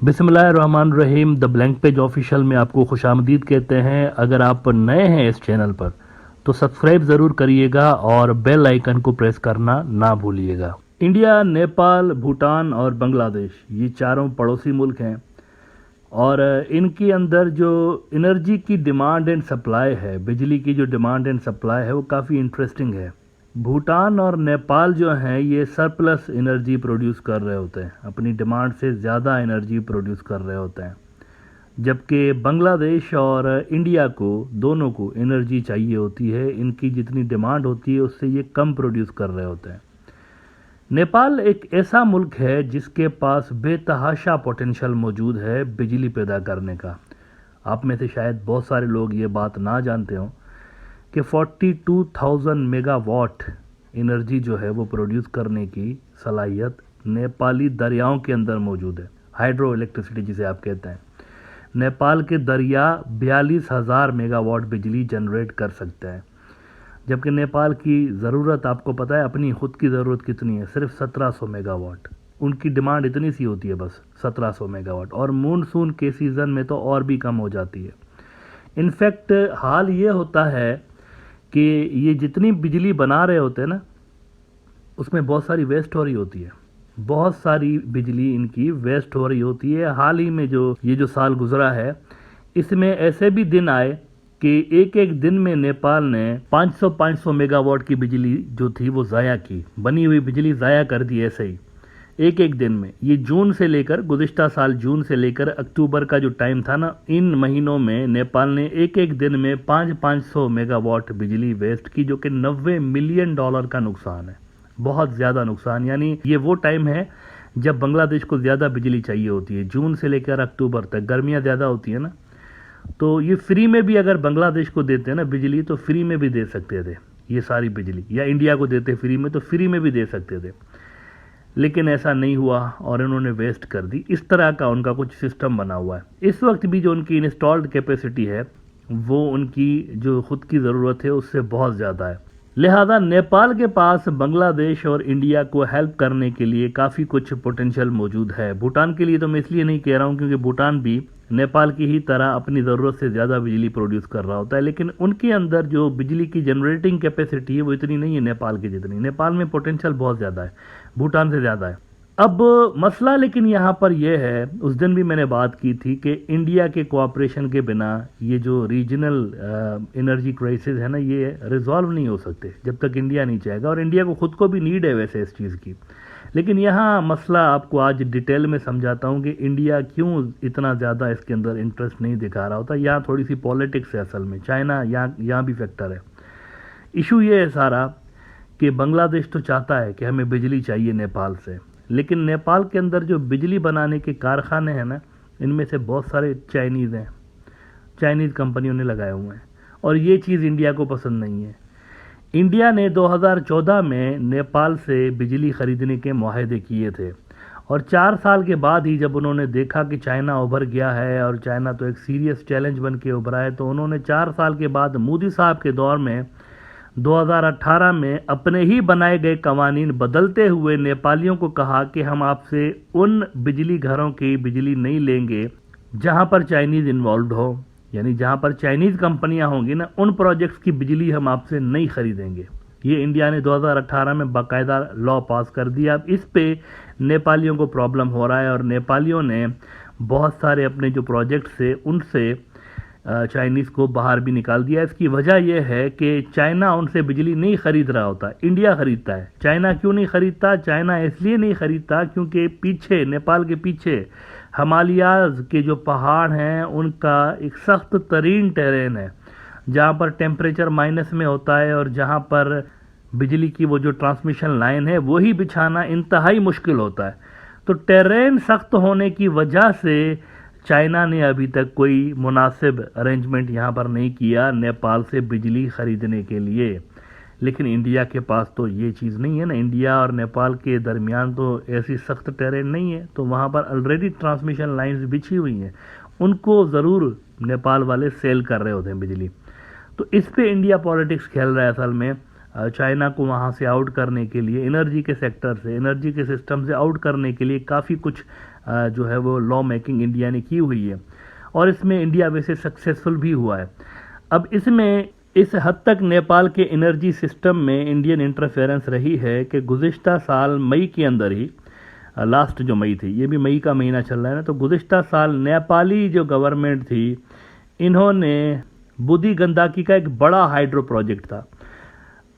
बिस्मिल्लाहिर्रहमानिर्रहीम। The blank page official में आपको खुशामदीद कहते हैं। अगर आप नए हैं इस चैनल पर तो सब्सक्राइब ज़रूर करिएगा और बेल आइकन को प्रेस करना ना भूलिएगा। इंडिया, नेपाल, भूटान और बांग्लादेश ये चारों पड़ोसी मुल्क हैं और इनके अंदर जो एनर्जी की डिमांड एंड सप्लाई है, बिजली की जो डिमांड एंड सप्लाई है वो काफ़ी इंटरेस्टिंग है। भूटान और नेपाल जो हैं ये सरप्लस एनर्जी प्रोड्यूस कर रहे होते हैं, अपनी डिमांड से ज़्यादा एनर्जी प्रोड्यूस कर रहे होते हैं, जबकि बांग्लादेश और इंडिया को दोनों को एनर्जी चाहिए होती है। इनकी जितनी डिमांड होती है उससे ये कम प्रोड्यूस कर रहे होते हैं। नेपाल एक ऐसा मुल्क है जिसके पास बेतहाशा पोटेंशियल मौजूद है बिजली पैदा करने का। आप में से शायद बहुत सारे लोग ये बात ना जानते हों कि 42,000 मेगावाट एनर्जी जो है वो प्रोड्यूस करने की सलाहियत नेपाली दरियाओं के अंदर मौजूद है। हाइड्रो इलेक्ट्रिसिटी जिसे आप कहते हैं। नेपाल के दरिया 42,000 मेगावाट बिजली जनरेट कर सकते हैं, जबकि नेपाल की ज़रूरत आपको पता है अपनी ख़ुद की ज़रूरत कितनी है, सिर्फ 1700 मेगावाट। उनकी डिमांड इतनी सी होती है, बस 1700 मेगावाट, और मानसून के सीज़न में तो और भी कम हो जाती है। इनफैक्ट हाल ये होता है कि ये जितनी बिजली बना रहे होते हैं ना, उसमें बहुत सारी वेस्ट हो रही होती है। बहुत सारी बिजली इनकी वेस्ट हो रही होती है। हाल ही में जो ये जो साल गुजरा है, इसमें ऐसे भी दिन आए कि एक एक दिन में नेपाल ने 500 मेगावाट की बिजली जो थी वो ज़ाया की, बनी हुई बिजली ज़ाया कर दी ऐसे ही एक एक दिन में। ये जून से लेकर, गुज़िश्ता साल जून से लेकर अक्टूबर का जो टाइम था ना, इन महीनों में नेपाल ने एक एक दिन में 500 मेगावाट बिजली वेस्ट की, जो कि $90 मिलियन का नुकसान है। बहुत ज़्यादा नुकसान। यानी ये वो टाइम है जब बांग्लादेश को ज़्यादा बिजली चाहिए होती है, जून से लेकर अक्टूबर तक। गर्मियाँ ज़्यादा होती है ना, तो ये फ्री में भी अगर बांग्लादेश को देते हैं ना बिजली, तो फ्री में भी दे सकते थे ये सारी बिजली, या इंडिया को देते फ्री में तो फ्री में भी दे सकते थे, लेकिन ऐसा नहीं हुआ और इन्होंने वेस्ट कर दी। इस तरह का उनका कुछ सिस्टम बना हुआ है। इस वक्त भी जो उनकी इंस्टॉल्ड कैपेसिटी है वो उनकी जो खुद की ज़रूरत है उससे बहुत ज़्यादा है। लिहाजा नेपाल के पास बांग्लादेश और इंडिया को हेल्प करने के लिए काफ़ी कुछ पोटेंशियल मौजूद है। भूटान के लिए तो मैं इसलिए नहीं कह रहा हूँ क्योंकि भूटान भी नेपाल की ही तरह अपनी ज़रूरत से ज़्यादा बिजली प्रोड्यूस कर रहा होता है, लेकिन उनके अंदर जो बिजली की जनरेटिंग कैपेसिटी है वो इतनी नहीं है नेपाल की जितनी। नेपाल में पोटेंशियल बहुत ज़्यादा है, भूटान से ज़्यादा है। अब मसला लेकिन यहाँ पर यह है, उस दिन भी मैंने बात की थी कि इंडिया के कोऑपरेशन के बिना ये जो रीजनल एनर्जी क्राइसिस है ना, ये रिजॉल्व नहीं हो सकते जब तक इंडिया नहीं चाहेगा। और इंडिया को खुद को भी नीड है वैसे इस चीज़ की। लेकिन यहाँ मसला आपको आज डिटेल में समझाता हूँ कि इंडिया क्यों इतना ज़्यादा इसके अंदर इंटरेस्ट नहीं दिखा रहा होता। यहाँ थोड़ी सी पॉलिटिक्स है असल में, चाइना यहाँ भी फैक्टर है। इशू ये है सारा कि बांग्लादेश तो चाहता है कि हमें बिजली चाहिए नेपाल से, लेकिन नेपाल के अंदर जो बिजली बनाने के कारखाने हैं ना, इनमें से बहुत सारे चाइनीज़ हैं, चाइनीज़ कंपनियों ने लगाए हुए हैं, और ये चीज़ इंडिया को पसंद नहीं है। इंडिया ने 2014 में नेपाल से बिजली खरीदने के मुआहदे किए थे, और 4 साल के बाद ही जब उन्होंने देखा कि चाइना उभर गया है और चाइना तो एक सीरियस चैलेंज बन के उभरा है, तो उन्होंने 4 साल के बाद मोदी साहब के दौर में 2018 में अपने ही बनाए गए कवानीन बदलते हुए नेपालियों को कहा कि हम आपसे उन बिजली घरों की बिजली नहीं लेंगे जहां पर चाइनीज़ इन्वॉल्व हो, यानी जहां पर चाइनीज़ कंपनियां होंगी ना, उन प्रोजेक्ट्स की बिजली हम आपसे नहीं खरीदेंगे। ये इंडिया ने 2018 में बाकायदा लॉ पास कर दिया। अब इस पे नेपालियों को प्रॉब्लम हो रहा है और नेपालियों ने बहुत सारे अपने जो प्रोजेक्ट्स थे उनसे चाइनीज़ को बाहर भी निकाल दिया। इसकी वजह यह है कि चाइना उनसे बिजली नहीं खरीद रहा होता, इंडिया खरीदता है। चाइना क्यों नहीं खरीदता? चाइना इसलिए नहीं खरीदता क्योंकि पीछे, नेपाल के पीछे हिमालयाज़ के जो पहाड़ हैं उनका एक सख्त तरीन टेरेन है, जहाँ पर टेम्परेचर माइनस में होता है और जहाँ पर बिजली की वो जो ट्रांसमिशन लाइन है वही बिछाना इंतहाई मुश्किल होता है। तो टेरेन सख्त होने की वजह से चाइना ने अभी तक कोई मुनासिब अरेंजमेंट यहाँ पर नहीं किया नेपाल से बिजली खरीदने के लिए। लेकिन इंडिया के पास तो ये चीज़ नहीं है ना, इंडिया और नेपाल के दरमियान तो ऐसी सख्त टेरेन नहीं है, तो वहाँ पर ऑलरेडी ट्रांसमिशन लाइंस बिछी हुई हैं, उनको ज़रूर नेपाल वाले सेल कर रहे होते हैं बिजली। तो इस पे इंडिया पॉलिटिक्स खेल रहा है असल में, चाइना को वहाँ से आउट करने के लिए, एनर्जी के सेक्टर से, एनर्जी के सिस्टम से आउट करने के लिए काफ़ी कुछ जो है वो लॉ मेकिंग इंडिया ने की हुई है, और इसमें इंडिया वैसे सक्सेसफुल भी हुआ है। अब इसमें इस हद तक नेपाल के एनर्जी सिस्टम में इंडियन इंटरफेरेंस रही है कि गुज़िश्ता साल मई के अंदर ही, लास्ट जो मई थी, ये भी मई का महीना चल रहा है ना, तो गुज़िश्ता साल नेपाली जो गवर्नमेंट थी, इन्होंने बुद्धि गंडकी का एक बड़ा हाइड्रो प्रोजेक्ट था,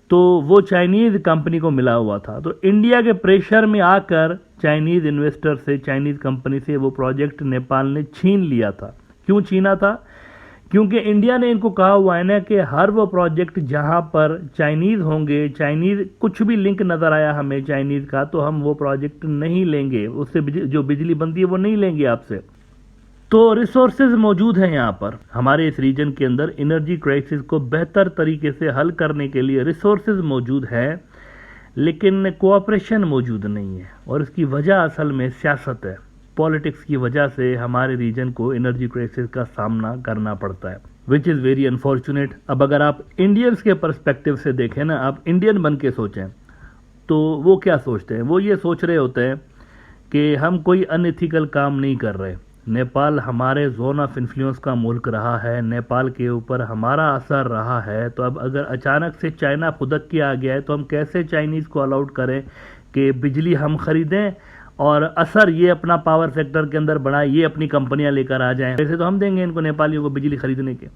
तो वो चाइनीज़ कंपनी को मिला हुआ था। तो इंडिया के प्रेशर में आकर चाइनीज़ इन्वेस्टर से, चाइनीज़ कंपनी से वो प्रोजेक्ट नेपाल ने छीन लिया था। क्यों छीना था? क्योंकि इंडिया ने इनको कहा हुआ है ना कि हर वो प्रोजेक्ट जहां पर चाइनीज़ होंगे, चाइनीज़ कुछ भी लिंक नज़र आया हमें चाइनीज़ का, तो हम वो प्रोजेक्ट नहीं लेंगे, उससे जो बिजली बनती है वो नहीं लेंगे आपसे। तो रिसोर्सेज मौजूद हैं यहाँ पर, हमारे इस रीजन के अंदर एनर्जी क्राइसिस को बेहतर तरीके से हल करने के लिए रिसोर्सेज मौजूद है, लेकिन कोऑपरेशन मौजूद नहीं है। और इसकी वजह असल में सियासत है, पॉलिटिक्स की वजह से हमारे रीजन को एनर्जी क्राइसिस का सामना करना पड़ता है, विच इज़ वेरी अनफॉर्चुनेट। अब अगर आप इंडियंस के पर्सपेक्टिव से देखें ना, आप इंडियन बन के सोचें, तो वो क्या सोचते हैं? वो ये सोच रहे होते हैं कि हम कोई अनएथिकल काम नहीं कर रहे। नेपाल हमारे जोन ऑफ इन्फ्लुएंस का मुल्क रहा है, नेपाल के ऊपर हमारा असर रहा है, तो अब अगर अचानक से चाइना खुदक के आ गया है, तो हम कैसे चाइनीज़ को अलाउड करें कि बिजली हम खरीदें और असर ये अपना पावर सेक्टर के अंदर बढ़ाए, ये अपनी कंपनियां लेकर आ जाएं। वैसे तो हम देंगे इनको नेपालियों को बिजली खरीदने के,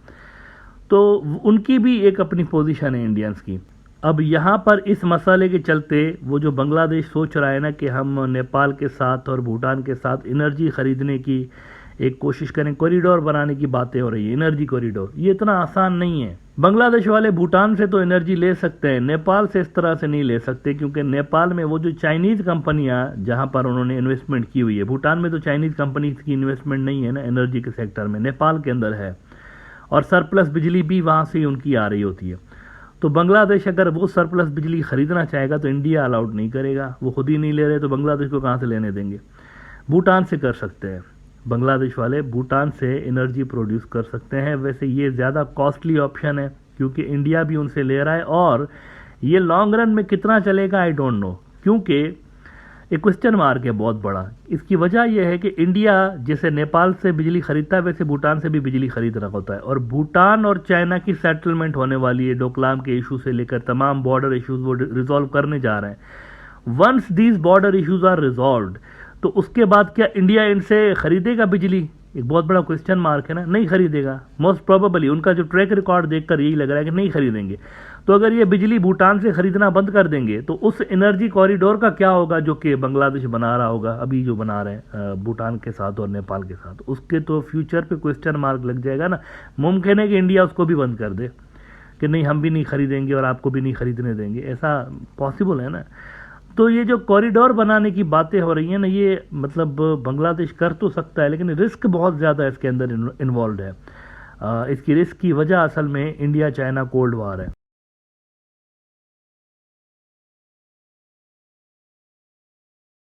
तो उनकी भी एक अपनी पोजीशन है इंडियंस की। अब यहाँ पर इस मसले के चलते वो जो बांग्लादेश सोच रहा है ना कि हम नेपाल के साथ और भूटान के साथ एनर्जी खरीदने की एक कोशिश करें, कॉरिडोर बनाने की बातें हो रही है, एनर्जी कॉरिडोर, ये इतना आसान नहीं है। बांग्लादेश वाले भूटान से तो एनर्जी ले सकते हैं, नेपाल से इस तरह से नहीं ले सकते, क्योंकि नेपाल में वो जो चाइनीज़ कंपनियां जहां पर उन्होंने इन्वेस्टमेंट की हुई है, भूटान में तो चाइनीज़ कंपनी की इन्वेस्टमेंट नहीं है ना एनर्जी के सेक्टर में, नेपाल के अंदर है, और सरप्लस बिजली भी वहाँ से ही उनकी आ रही होती है। तो बांग्लादेश अगर वो सरप्लस बिजली खरीदना चाहेगा तो इंडिया अलाउड नहीं करेगा, वो खुद ही नहीं ले रहे, तो बांग्लादेश को कहाँ से लेने देंगे? भूटान से कर सकते हैं, बांग्लादेश वाले भूटान से एनर्जी प्रोड्यूस कर सकते हैं। वैसे ये ज़्यादा कॉस्टली ऑप्शन है, क्योंकि इंडिया भी उनसे ले रहा है, और ये लॉन्ग रन में कितना चलेगा आई डोंट नो, क्योंकि एक क्वेश्चन मार्क है बहुत बड़ा। इसकी वजह यह है कि इंडिया जैसे नेपाल से बिजली खरीदता है, वैसे भूटान से भी बिजली खरीद रहा होता है, और भूटान और चाइना की सेटलमेंट होने वाली है, डोकलाम के इशू से लेकर तमाम बॉर्डर इशूज़ वो रिजॉल्व करने जा रहे हैं। Once these border issues are resolved, तो उसके बाद क्या इंडिया इनसे खरीदेगा बिजली? एक बहुत बड़ा क्वेश्चन मार्क है ना, नहीं खरीदेगा मोस्ट प्रोबेबली। उनका जो ट्रैक रिकॉर्ड देखकर यही लग रहा है कि नहीं खरीदेंगे। तो अगर ये बिजली भूटान से खरीदना बंद कर देंगे, तो उस एनर्जी कॉरिडोर का क्या होगा जो कि बांग्लादेश बना रहा होगा, अभी जो बना रहे हैं भूटान के साथ और नेपाल के साथ, उसके तो फ्यूचर पे क्वेश्चन मार्क लग जाएगा ना। मुमकिन है कि इंडिया उसको भी बंद कर दे कि नहीं, हम भी नहीं खरीदेंगे और आपको भी नहीं खरीदने देंगे, ऐसा पॉसिबल है ना। तो ये जो कॉरिडोर बनाने की बातें हो रही हैं ना, ये मतलब बांग्लादेश कर तो सकता है, लेकिन रिस्क बहुत ज़्यादा इसके अंदर इन्वॉल्व है। इसकी रिस्क की वजह असल में इंडिया चाइना कोल्ड वार है।